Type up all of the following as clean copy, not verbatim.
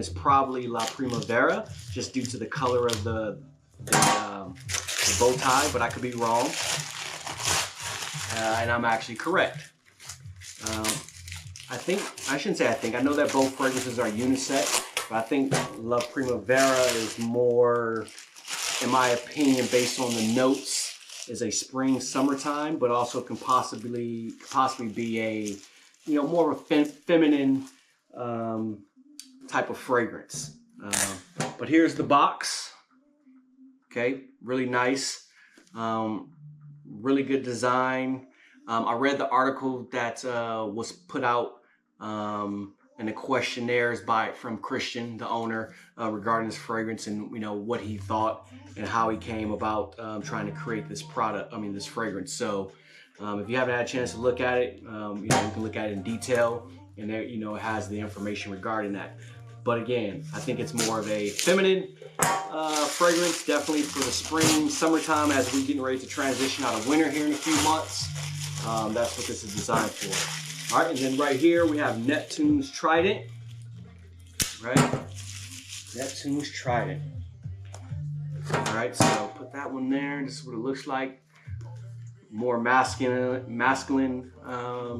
It's probably La Primavera, just due to the color of the bow tie, but I could be wrong. And I'm actually correct. I know that both fragrances are unisex, but I think La Primavera is more, in my opinion, based on the notes, is a spring, summertime, but also can possibly be a, more of a feminine type of fragrance. But here's the box. Okay, really nice, really good design. I read the article that was put out in the questionnaires from Christian, the owner, regarding this fragrance and what he thought and how he came about trying to create this this fragrance. So if you haven't had a chance to look at it, you can look at it in detail, and there it has the information regarding that. But again, I think it's more of a feminine fragrance, definitely for the spring, summertime, as we're getting ready to transition out of winter here in a few months. That's what this is designed for. All right, and then right here we have Neptune's Trident, right? Neptune's Trident. All right, so put that one there. This is what it looks like. More masculine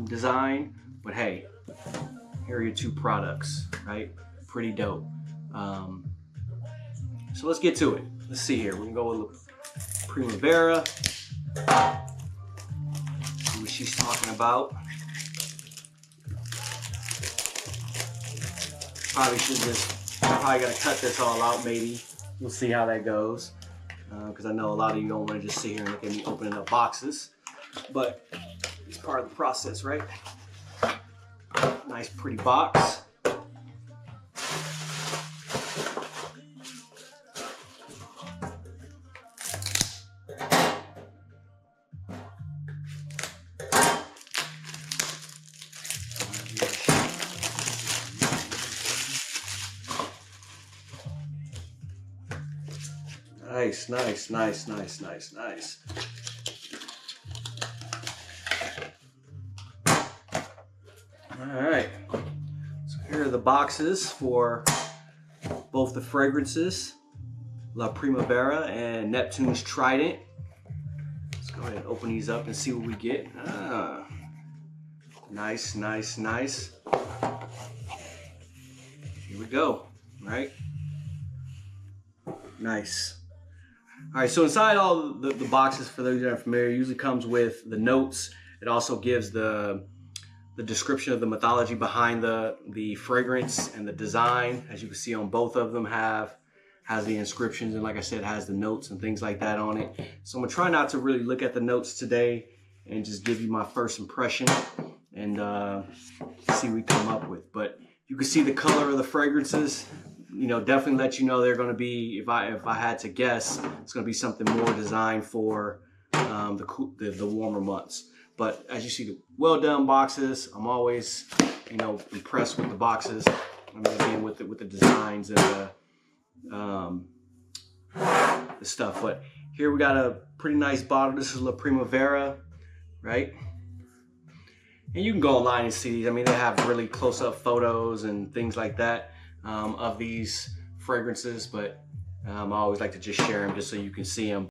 design, but hey, here are your two products, right? Pretty dope. So let's get to it. Let's see here. We can go with Primavera. See what she's talking about. Probably gotta cut this all out maybe. We'll see how that goes. Because I know a lot of you don't want to just sit here and look at me opening up boxes. But it's part of the process, right? Nice pretty box. Nice. All right, so here are the boxes for both the fragrances, La Primavera and Neptune's Trident. Let's go ahead and open these up and see what we get. Nice. Here we go, right? Nice. All right, so inside all the boxes, for those that are familiar, usually comes with the notes. It also gives the description of the mythology behind the fragrance and the design. As you can see on both of them has the inscriptions, and like I said, has the notes and things like that on it. So I'm gonna try not to really look at the notes today and just give you my first impression and see what we come up with. But you can see the color of the fragrances. Definitely let you know they're going to be, if I had to guess, it's going to be something more designed for the warmer months. But as you see, the well done boxes. I'm always impressed with the boxes. Again with the designs and the stuff. But here we got a pretty nice bottle. This is La Primavera, right? And you can go online and see these. I mean, they have really close-up photos and things like that of these fragrances, but I always like to just share them just so you can see them.